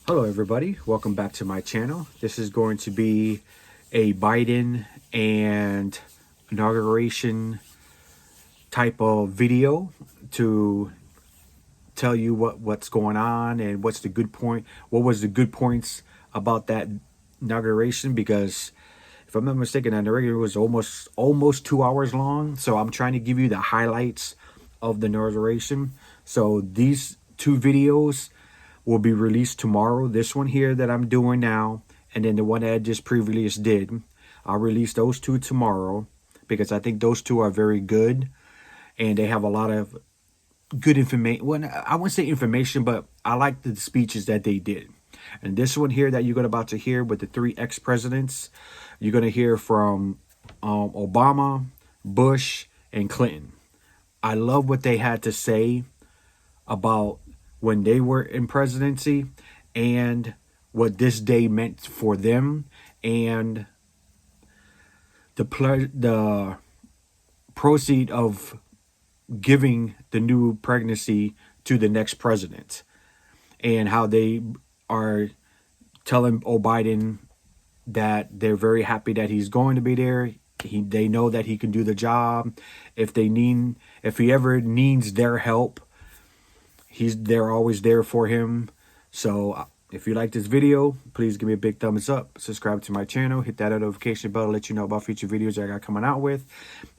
Hello everybody, welcome back to my channel. This is going to be a Biden and inauguration type of video to tell you what's going on and what's the good point, what was the good points about that inauguration, because if I'm not mistaken, that inauguration was almost 2 hours long. So I'm trying to give you the highlights of the inauguration. So these two videos will be released tomorrow. This one here that I'm doing now, and then the one that I just previously did. I'll release those two tomorrow because I think those two are very good and they have a lot of good information. Well, I wouldn't say information, but I like the speeches that they did. And this one here that you're about to hear with the three ex-presidents, you're going to hear from Obama, Bush, and Clinton. I love what they had to say about when they were in presidency and what this day meant for them and the proceed of giving the new pregnancy to the next president, and how they are telling Biden that they're very happy that he's going to be there. They know that he can do the job. If he ever needs their help, they're always there for him. So if you like this video, please give me a big thumbs up. Subscribe to my channel. Hit that notification bell to let you know about future videos that I got coming out with.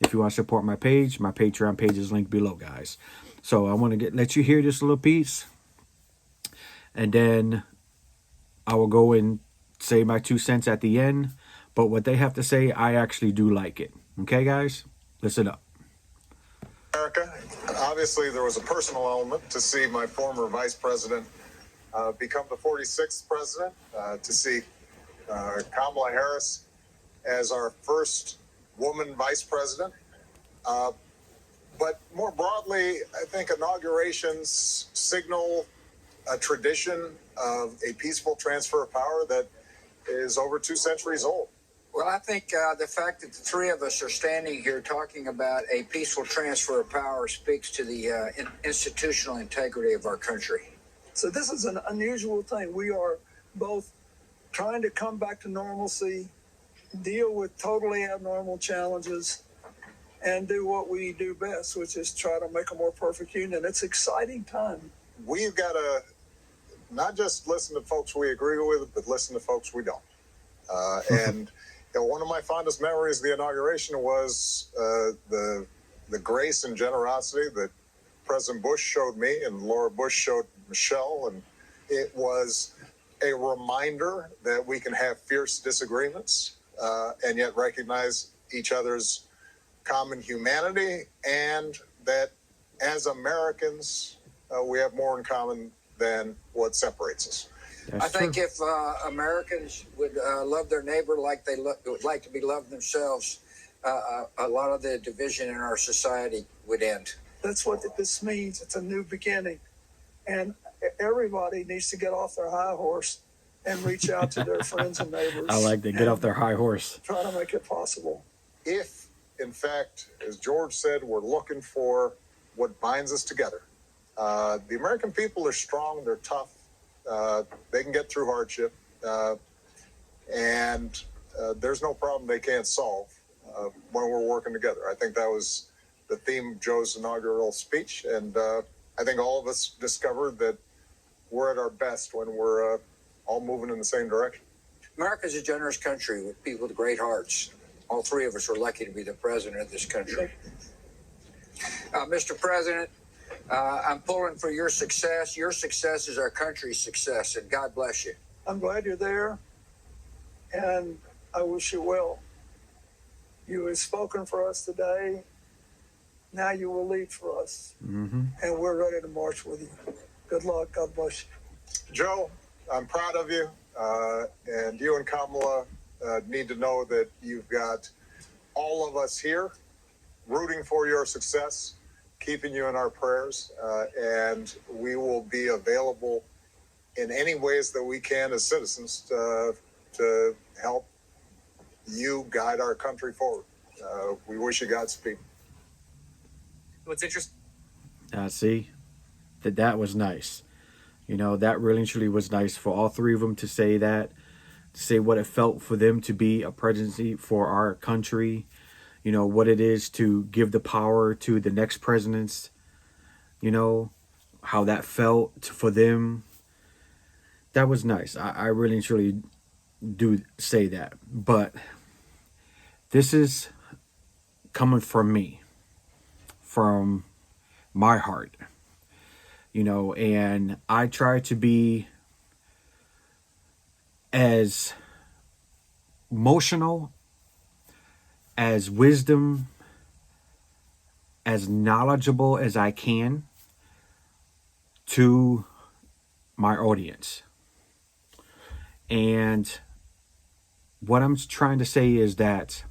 If you want to support my page, my Patreon page is linked below, guys. So I want to let you hear this little piece, and then I will go and say my 2 cents at the end. But what they have to say, I actually do like it. Okay, guys? Listen up. America. Obviously, there was a personal element to see my former vice president become the 46th president, to see Kamala Harris as our first woman vice president. But more broadly, I think inaugurations signal a tradition of a peaceful transfer of power that is over 2 centuries old. Well, I think the fact that the three of us are standing here talking about a peaceful transfer of power speaks to the institutional integrity of our country. So this is an unusual thing. We are both trying to come back to normalcy, deal with totally abnormal challenges, and do what we do best, which is try to make a more perfect union. It's an exciting time. We've got to not just listen to folks we agree with, but listen to folks we don't. And one of my fondest memories of the inauguration was the grace and generosity that President Bush showed me and Laura Bush showed Michelle. And it was a reminder that we can have fierce disagreements and yet recognize each other's common humanity, and that as Americans, we have more in common than what separates us. I think if Americans would love their neighbor like they would like to be loved themselves, a lot of the division in our society would end. That's what this means. It's a new beginning. And everybody needs to get off their high horse and reach out to their friends and neighbors. I like that. Get off their high horse. Try to make it possible. If, in fact, as George said, we're looking for what binds us together, the American people are strong, they're tough, they can get through hardship, and there's no problem they can't solve when we're working together. I think that was the theme of Joe's inaugural speech, and I think all of us discovered that we're at our best when we're all moving in the same direction. America's a generous country with people with great hearts. All three of us are lucky to be the president of this country. Mr. President, I'm pulling for your success. Your success is our country's success, and God bless you. I'm glad you're there, and I wish you well. You have spoken for us today. Now you will lead for us, and we're ready to march with you. Good luck. God bless you. Joe, I'm proud of you, and you and Kamala need to know that you've got all of us here rooting for your success, keeping you in our prayers, and we will be available in any ways that we can as citizens to help you guide our country forward. We wish you Godspeed. What's interesting? See, that was nice. You know, that really and truly was nice for all three of them to say that, to say what it felt for them to be a presidency for our country, you know, what it is to give the power to the next presidents, you know, how that felt for them. That was nice. I really and truly do say that. But this is coming from me, from my heart, you know, and I try to be as emotional, as wisdom, as knowledgeable as I can to my audience. And what I'm trying to say is that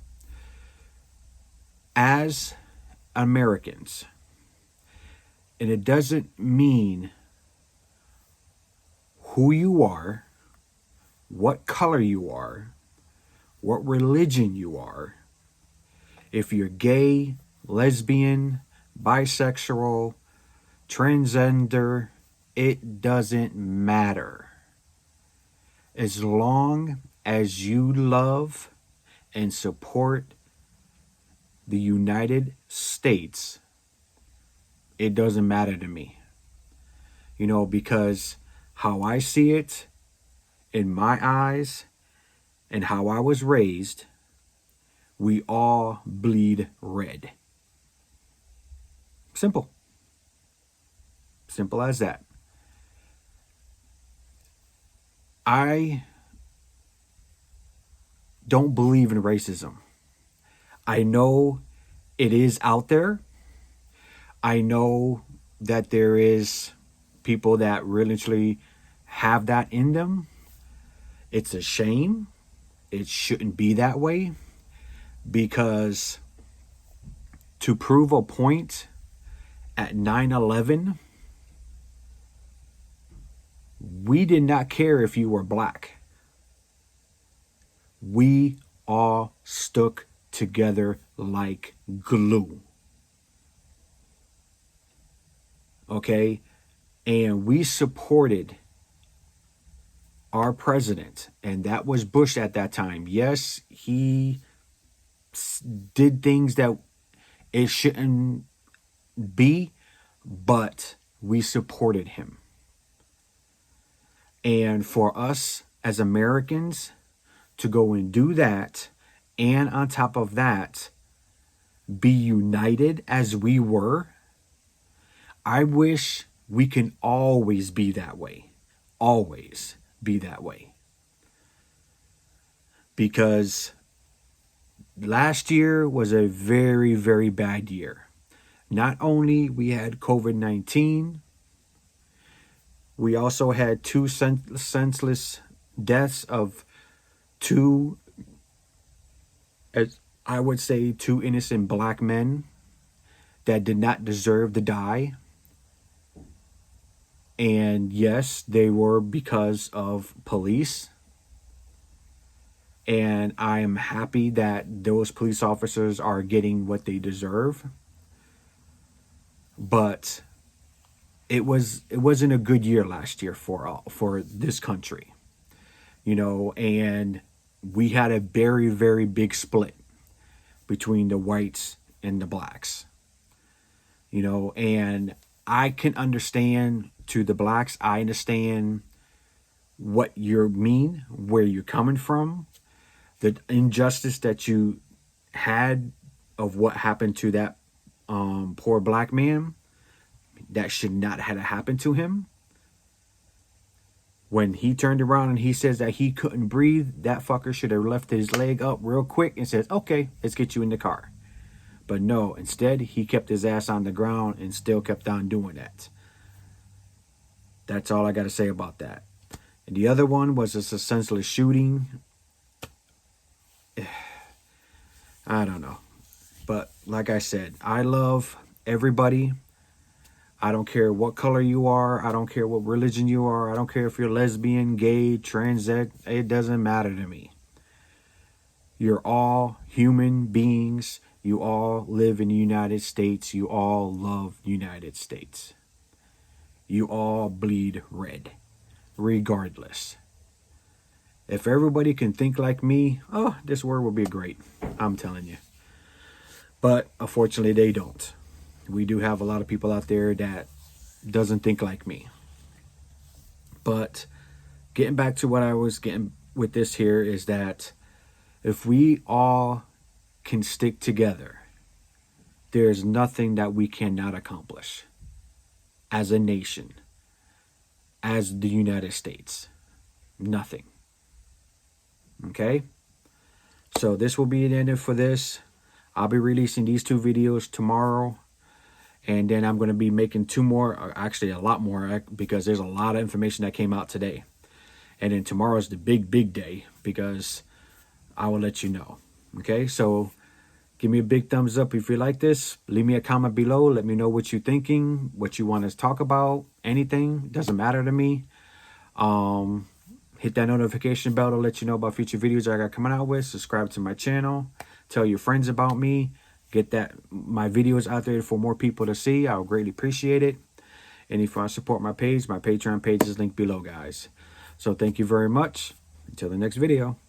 as Americans, and it doesn't mean who you are, what color you are, what religion you are, if you're gay, lesbian, bisexual, transgender, it doesn't matter. As long as you love and support the United States, it doesn't matter to me. You know, because how I see it in my eyes and how I was raised, we all bleed red. Simple. Simple as that. I don't believe in racism. I know it is out there. I know that there is people that really have that in them. It's a shame. It shouldn't be that way, because to prove a point at 9/11, we did not care if you were black. We all stuck together like glue. Okay? And we supported our president, and that was Bush at that time. Yes, he did things that it shouldn't be, but we supported him. And for us as Americans to go and do that, and on top of that, be united as we were, I wish we can always be that way. Always be that way. Because last year was a very, very bad year. Not only we had COVID-19, we also had two senseless deaths of two, as I would say, two innocent black men that did not deserve to die. And yes, they were because of police. And I am happy that those police officers are getting what they deserve. But it wasn't a good year last year for this country. You know, and we had a very, very big split between the whites and the blacks. You know, and I can understand, to the blacks, I understand what you mean, where you're coming from, the injustice that you had of what happened to that poor black man. That should not have happened to him. When he turned around and he says that he couldn't breathe, that fucker should have left his leg up real quick and says, okay, let's get you in the car. But no, instead, he kept his ass on the ground and still kept on doing that. That's all I got to say about that. And the other one was a senseless shooting. I don't know. But like I said, I love everybody. I don't care what color you are. I don't care what religion you are. I don't care if you're lesbian, gay, trans. It doesn't matter to me. You're all human beings. You all live in the United States. You all love the United States. you all bleed red, regardless. If everybody can think like me, oh, this world will be great. I'm telling you. But unfortunately, they don't. We do have a lot of people out there that doesn't think like me. But getting back to what I was getting with this here is that if we all can stick together, there's nothing that we cannot accomplish as a nation, as the United States. Nothing. Okay? So this will be the end for this. I'll be releasing these 2 videos tomorrow. And then I'm going to be making 2 more, or actually a lot more, because there's a lot of information that came out today. And then tomorrow's the big day, because I will let you know. Okay, so give me a big thumbs up if you like this. Leave me a comment below. Let me know what you're thinking, what you want us to talk about, anything. Doesn't matter to me. Hit that notification bell to let you know about future videos I got coming out with. Subscribe to my channel. Tell your friends about me. Get my videos out there for more people to see. I would greatly appreciate it. And if you want to support my page, my Patreon page is linked below, guys. So thank you very much. Until the next video.